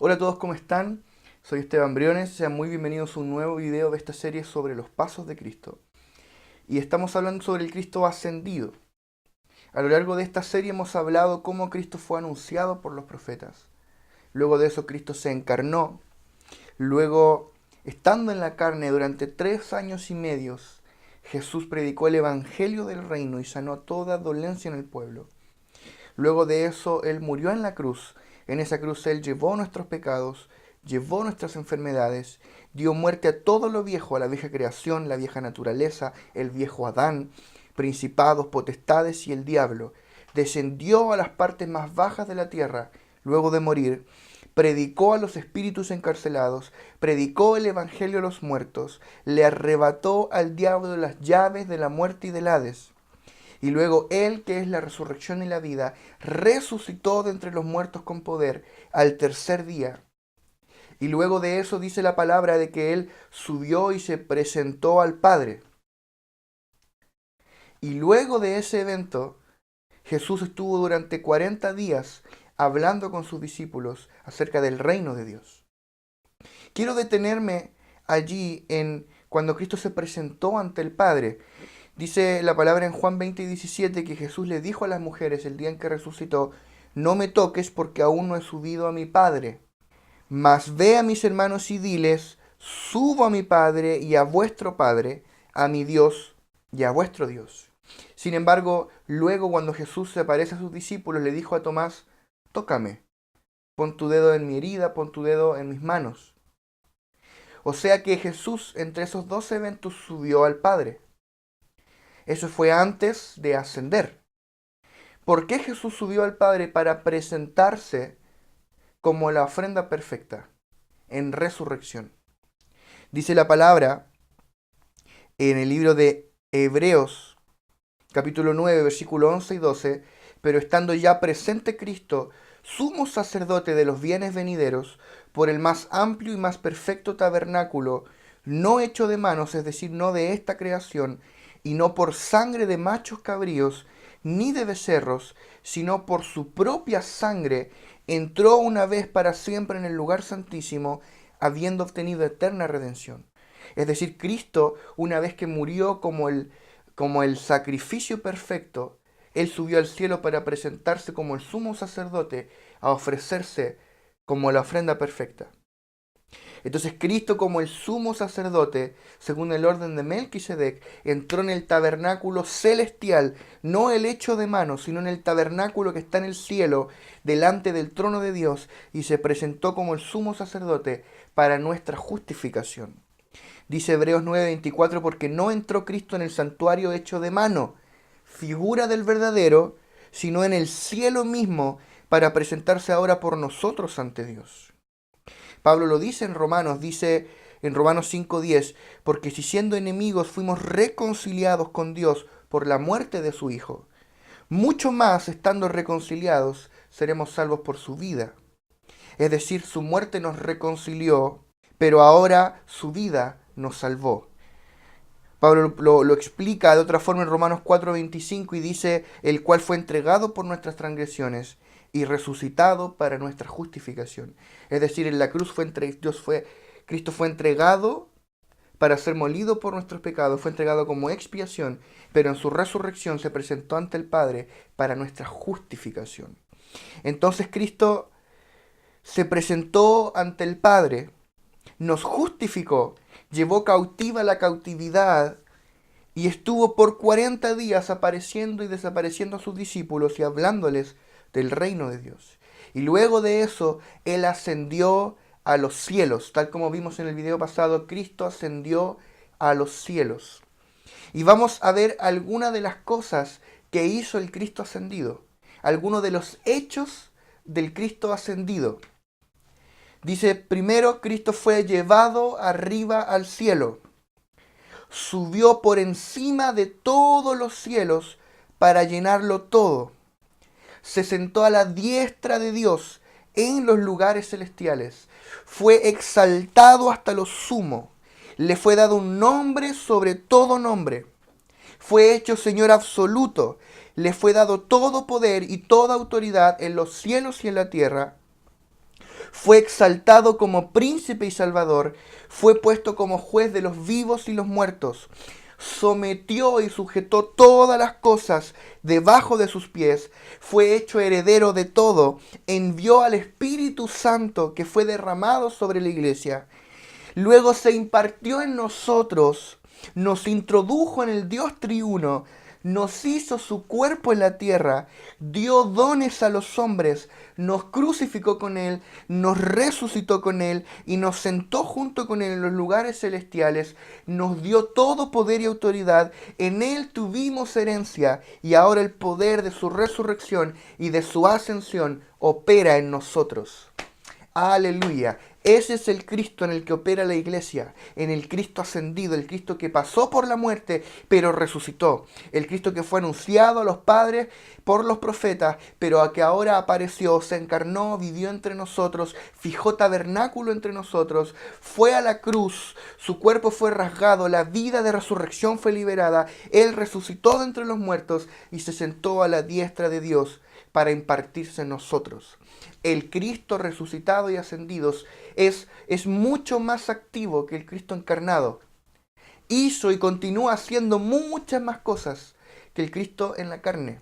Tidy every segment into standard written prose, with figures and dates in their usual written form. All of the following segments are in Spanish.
Hola a todos, ¿cómo están? Soy Esteban Briones, sean muy bienvenidos a un nuevo video de esta serie sobre los pasos de Cristo. Y estamos hablando sobre el Cristo ascendido. A lo largo de esta serie hemos hablado cómo Cristo fue anunciado por los profetas. Luego de eso Cristo se encarnó. Luego, estando en la carne durante 3 años y medio, Jesús predicó el Evangelio del Reino y sanó toda dolencia en el pueblo. Luego de eso, Él murió en la cruz. En esa cruz Él llevó nuestros pecados, llevó nuestras enfermedades, dio muerte a todo lo viejo, a la vieja creación, la vieja naturaleza, el viejo Adán, principados, potestades y el diablo. Descendió a las partes más bajas de la tierra, luego de morir, predicó a los espíritus encarcelados, predicó el evangelio a los muertos, le arrebató al diablo las llaves de la muerte y del Hades. Y luego Él, que es la resurrección y la vida, resucitó de entre los muertos con poder al tercer día. Y luego de eso dice la palabra de que Él subió y se presentó al Padre. Y luego de ese evento, Jesús estuvo durante 40 días hablando con sus discípulos acerca del reino de Dios. Quiero detenerme allí en cuando Cristo se presentó ante el Padre. Dice la palabra en Juan 20:17 que Jesús le dijo a las mujeres el día en que resucitó: no me toques porque aún no he subido a mi Padre. Mas ve a mis hermanos y diles: subo a mi Padre y a vuestro Padre, a mi Dios y a vuestro Dios. Sin embargo, luego cuando Jesús se aparece a sus discípulos, le dijo a Tomás: tócame, pon tu dedo en mi herida, pon tu dedo en mis manos. O sea que Jesús entre esos dos eventos subió al Padre. Eso fue antes de ascender. ¿Por qué Jesús subió al Padre? Para presentarse como la ofrenda perfecta en resurrección. Dice la palabra en el libro de Hebreos, capítulo 9, versículo 11 y 12, pero estando ya presente Cristo, sumo sacerdote de los bienes venideros, por el más amplio y más perfecto tabernáculo, no hecho de manos, es decir, no de esta creación, y no por sangre de machos cabríos, ni de becerros, sino por su propia sangre, entró una vez para siempre en el lugar santísimo, habiendo obtenido eterna redención. Es decir, Cristo, una vez que murió como el sacrificio perfecto, Él subió al cielo para presentarse como el sumo sacerdote, a ofrecerse como la ofrenda perfecta. Entonces Cristo, como el sumo sacerdote, según el orden de Melquisedec, entró en el tabernáculo celestial, no el hecho de manos, sino en el tabernáculo que está en el cielo, delante del trono de Dios, y se presentó como el sumo sacerdote para nuestra justificación. Dice Hebreos 9:24, porque no entró Cristo en el santuario hecho de mano, figura del verdadero, sino en el cielo mismo, para presentarse ahora por nosotros ante Dios. Pablo lo dice en Romanos 5:10, porque si siendo enemigos fuimos reconciliados con Dios por la muerte de su Hijo, mucho más estando reconciliados seremos salvos por su vida. Es decir, su muerte nos reconcilió, pero ahora su vida nos salvó. Pablo lo explica de otra forma en Romanos 4:25 y dice: el cual fue entregado por nuestras transgresiones y resucitado para nuestra justificación. Es decir, en la cruz Cristo fue entregado para ser molido por nuestros pecados, fue entregado como expiación, pero en su resurrección se presentó ante el Padre para nuestra justificación. Entonces Cristo se presentó ante el Padre, nos justificó, llevó cautiva la cautividad y estuvo por 40 días apareciendo y desapareciendo a sus discípulos y hablándoles del reino de Dios. Y luego de eso, Él ascendió a los cielos. Tal como vimos en el video pasado, Cristo ascendió a los cielos. Y vamos a ver algunas de las cosas que hizo el Cristo ascendido. Algunos de los hechos del Cristo ascendido. Dice, primero, Cristo fue llevado arriba al cielo. Subió por encima de todos los cielos para llenarlo todo. Se sentó a la diestra de Dios en los lugares celestiales. Fue exaltado hasta lo sumo. Le fue dado un nombre sobre todo nombre. Fue hecho Señor absoluto. Le fue dado todo poder y toda autoridad en los cielos y en la tierra. fue exaltado como príncipe y salvador, fue puesto como juez de los vivos y los muertos, sometió y sujetó todas las cosas debajo de sus pies, fue hecho heredero de todo, envió al Espíritu Santo que fue derramado sobre la iglesia. Luego se impartió en nosotros, nos introdujo en el Dios triuno, nos hizo su cuerpo en la tierra, dio dones a los hombres, nos crucificó con Él, nos resucitó con Él y nos sentó junto con Él en los lugares celestiales, nos dio todo poder y autoridad, en Él tuvimos herencia y ahora el poder de su resurrección y de su ascensión opera en nosotros. Aleluya. Ese es el Cristo en el que opera la iglesia, en el Cristo ascendido, el Cristo que pasó por la muerte, pero resucitó. El Cristo que fue anunciado a los padres por los profetas, pero a que ahora apareció, se encarnó, vivió entre nosotros, fijó tabernáculo entre nosotros, fue a la cruz, su cuerpo fue rasgado, la vida de resurrección fue liberada, Él resucitó de entre los muertos y se sentó a la diestra de Dios para impartirse en nosotros. El Cristo resucitado y ascendido es mucho más activo que el Cristo encarnado. Hizo y continúa haciendo muchas más cosas que el Cristo en la carne.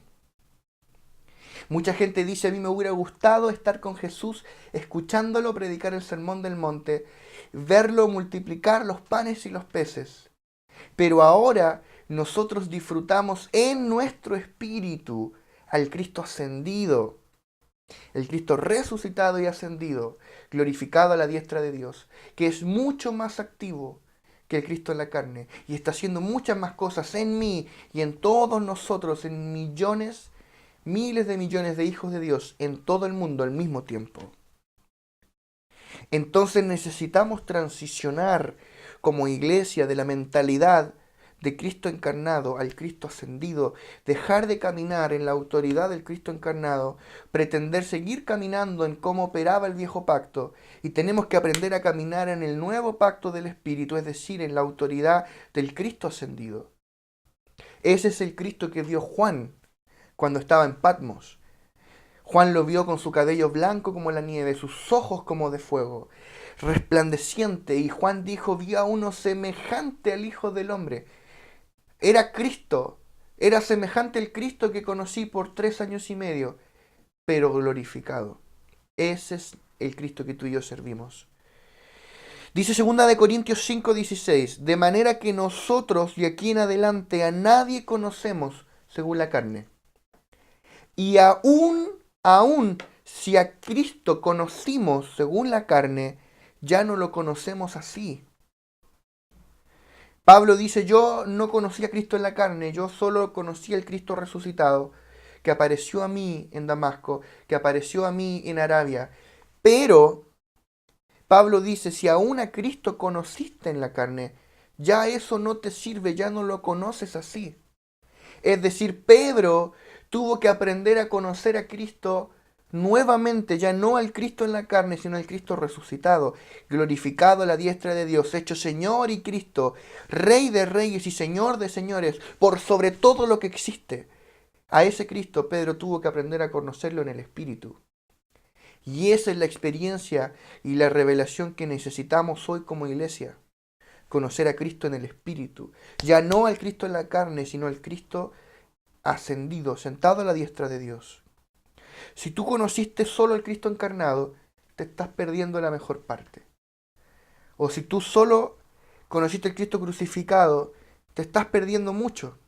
Mucha gente dice, a mí me hubiera gustado estar con Jesús, escuchándolo predicar el sermón del monte, verlo multiplicar los panes y los peces. Pero ahora nosotros disfrutamos en nuestro espíritu al Cristo ascendido. El Cristo resucitado y ascendido, glorificado a la diestra de Dios, que es mucho más activo que el Cristo en la carne y está haciendo muchas más cosas en mí y en todos nosotros, en millones, miles de millones de hijos de Dios en todo el mundo al mismo tiempo. Entonces necesitamos transicionar como iglesia de la mentalidad de Cristo encarnado al Cristo ascendido, dejar de caminar en la autoridad del Cristo encarnado, pretender seguir caminando en cómo operaba el viejo pacto, y tenemos que aprender a caminar en el nuevo pacto del Espíritu, es decir, en la autoridad del Cristo ascendido. Ese es el Cristo que vio Juan cuando estaba en Patmos. Juan lo vio con su cabello blanco como la nieve, sus ojos como de fuego, resplandeciente, y Juan dijo, vi a uno semejante al Hijo del Hombre. Era Cristo, era semejante al Cristo que conocí por 3 años y medio, pero glorificado. Ese es el Cristo que tú y yo servimos. Dice 2 Corintios 5:16, de manera que nosotros de aquí en adelante a nadie conocemos según la carne. Y aún si a Cristo conocimos según la carne, ya no lo conocemos así. Pablo dice, yo no conocí a Cristo en la carne, yo solo conocí al Cristo resucitado, que apareció a mí en Damasco, que apareció a mí en Arabia. Pero Pablo dice, si aún a Cristo conociste en la carne, ya eso no te sirve, ya no lo conoces así. Es decir, Pedro tuvo que aprender a conocer a Cristo nuevamente, ya no al Cristo en la carne, sino al Cristo resucitado, glorificado a la diestra de Dios, hecho Señor y Cristo, Rey de reyes y Señor de señores, por sobre todo lo que existe. A ese Cristo Pedro tuvo que aprender a conocerlo en el Espíritu. Y esa es la experiencia y la revelación que necesitamos hoy como iglesia. Conocer a Cristo en el Espíritu. Ya no al Cristo en la carne, sino al Cristo ascendido, sentado a la diestra de Dios. Si tú conociste solo al Cristo encarnado, te estás perdiendo la mejor parte. O si tú solo conociste al Cristo crucificado, te estás perdiendo mucho.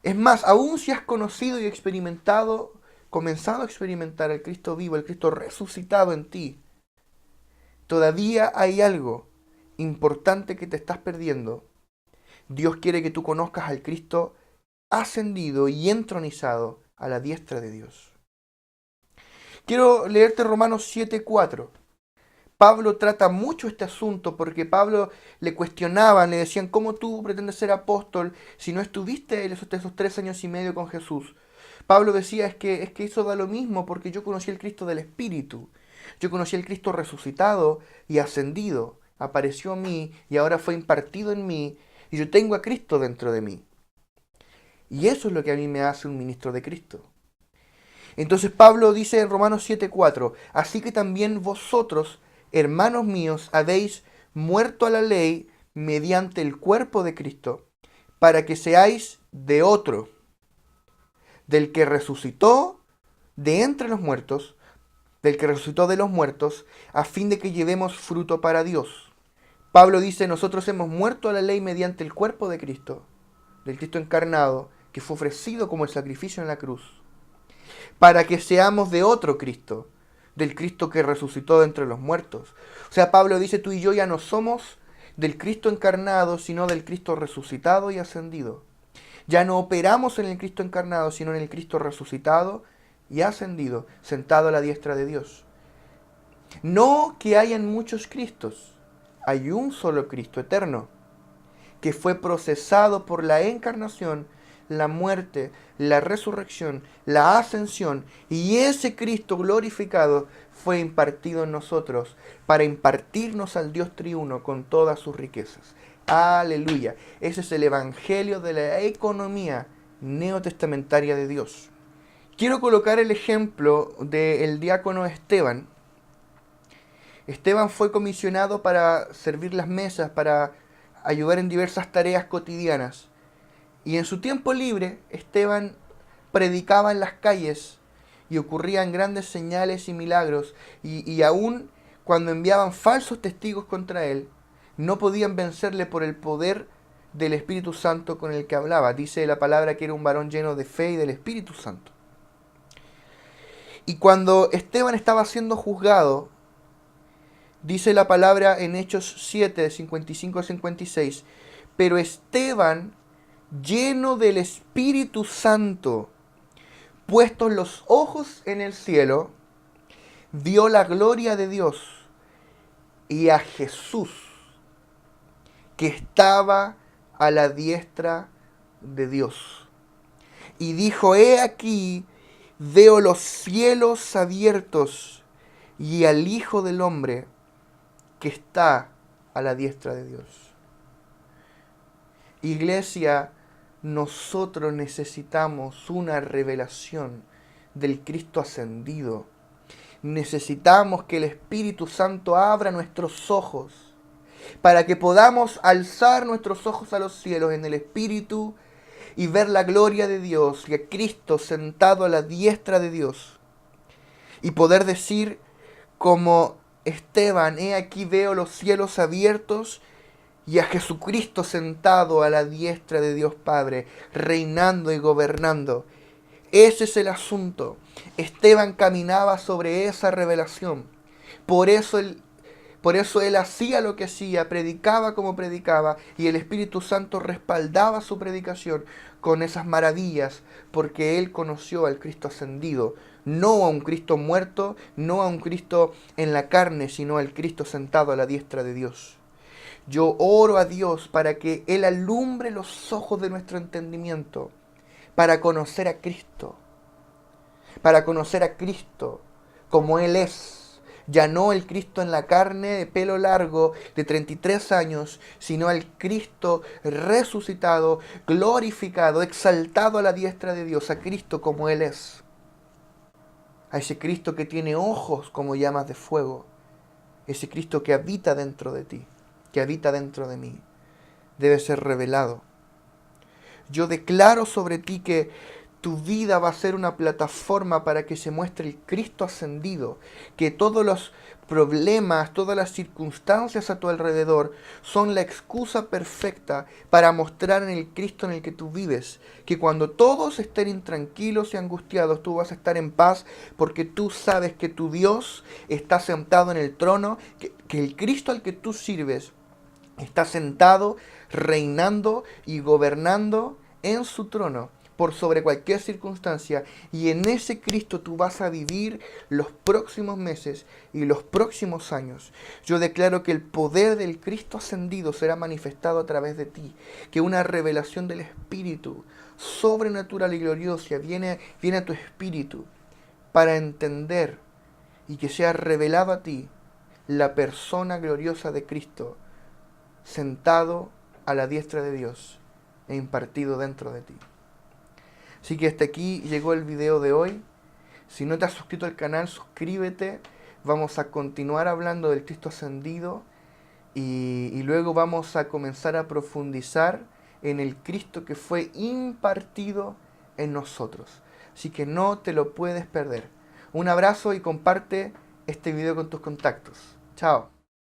Es más, aún si has conocido y experimentado, comenzado a experimentar al Cristo vivo, el Cristo resucitado en ti, todavía hay algo importante que te estás perdiendo. Dios quiere que tú conozcas al Cristo ascendido y entronizado a la diestra de Dios. Quiero leerte Romanos 7:4. Pablo trata mucho este asunto porque Pablo le cuestionaban, le decían, ¿cómo tú pretendes ser apóstol si no estuviste esos 3 años y medio con Jesús? Pablo decía, es que eso da lo mismo porque yo conocí el Cristo del Espíritu. Yo conocí el Cristo resucitado y ascendido. Apareció a mí y ahora fue impartido en mí y yo tengo a Cristo dentro de mí. Y eso es lo que a mí me hace un ministro de Cristo. Entonces Pablo dice en Romanos 7:4, así que también vosotros, hermanos míos, habéis muerto a la ley mediante el cuerpo de Cristo, para que seáis de otro, del que resucitó de entre los muertos, del que resucitó de los muertos, a fin de que llevemos fruto para Dios. Pablo dice, nosotros hemos muerto a la ley mediante el cuerpo de Cristo, del Cristo encarnado, que fue ofrecido como el sacrificio en la cruz, para que seamos de otro Cristo, del Cristo que resucitó de entre los muertos. O sea, Pablo dice, tú y yo ya no somos del Cristo encarnado, sino del Cristo resucitado y ascendido. Ya no operamos en el Cristo encarnado, sino en el Cristo resucitado y ascendido, sentado a la diestra de Dios. No que hayan muchos Cristos, hay un solo Cristo eterno, que fue procesado por la encarnación, la muerte, la resurrección, la ascensión, y ese Cristo glorificado fue impartido en nosotros para impartirnos al Dios triuno con todas sus riquezas. Aleluya. Ese es el evangelio de la economía neotestamentaria de Dios. Quiero colocar el ejemplo del diácono Esteban. Esteban fue comisionado para servir las mesas, para ayudar en diversas tareas cotidianas. Y en su tiempo libre, Esteban predicaba en las calles y ocurrían grandes señales y milagros. Y aún cuando enviaban falsos testigos contra él, no podían vencerle por el poder del Espíritu Santo con el que hablaba. Dice la palabra que era un varón lleno de fe y del Espíritu Santo. Y cuando Esteban estaba siendo juzgado, dice la palabra en Hechos 7, de 55 a 56, pero Esteban, lleno del Espíritu Santo, puestos los ojos en el cielo, vio la gloria de Dios y a Jesús, que estaba a la diestra de Dios. Y dijo, he aquí, veo los cielos abiertos y al Hijo del Hombre que está a la diestra de Dios. Iglesia, nosotros necesitamos una revelación del Cristo ascendido. Necesitamos que el Espíritu Santo abra nuestros ojos para que podamos alzar nuestros ojos a los cielos en el Espíritu y ver la gloria de Dios y a Cristo sentado a la diestra de Dios. Y poder decir como Esteban, he aquí veo los cielos abiertos y a Jesucristo sentado a la diestra de Dios Padre, reinando y gobernando. Ese es el asunto. Esteban caminaba sobre esa revelación. Por eso él hacía lo que hacía, predicaba como predicaba, y el Espíritu Santo respaldaba su predicación con esas maravillas, porque él conoció al Cristo ascendido, no a un Cristo muerto, no a un Cristo en la carne, sino al Cristo sentado a la diestra de Dios. Yo oro a Dios para que Él alumbre los ojos de nuestro entendimiento, para conocer a Cristo como Él es. Ya no el Cristo en la carne, de pelo largo, de 33 años, sino el Cristo resucitado, glorificado, exaltado a la diestra de Dios, a Cristo como Él es. A ese Cristo que tiene ojos como llamas de fuego, ese Cristo que habita dentro de ti, que habita dentro de mí, debe ser revelado. Yo declaro sobre ti que tu vida va a ser una plataforma para que se muestre el Cristo ascendido, que todos los problemas, todas las circunstancias a tu alrededor son la excusa perfecta para mostrar en el Cristo en el que tú vives, que cuando todos estén intranquilos y angustiados, tú vas a estar en paz porque tú sabes que tu Dios está sentado en el trono, que el Cristo al que tú sirves está sentado, reinando y gobernando en su trono por sobre cualquier circunstancia, y en ese Cristo tú vas a vivir los próximos meses y los próximos años. Yo declaro que el poder del Cristo ascendido será manifestado a través de ti, que una revelación del Espíritu sobrenatural y gloriosa viene a tu espíritu para entender y que sea revelado a ti la persona gloriosa de Cristo sentado a la diestra de Dios e impartido dentro de ti. Así que hasta aquí llegó el video de hoy. Si no te has suscrito al canal, suscríbete. Vamos a continuar hablando del Cristo ascendido y luego vamos a comenzar a profundizar en el Cristo que fue impartido en nosotros. Así que no te lo puedes perder. Un abrazo y comparte este video con tus contactos. Chao.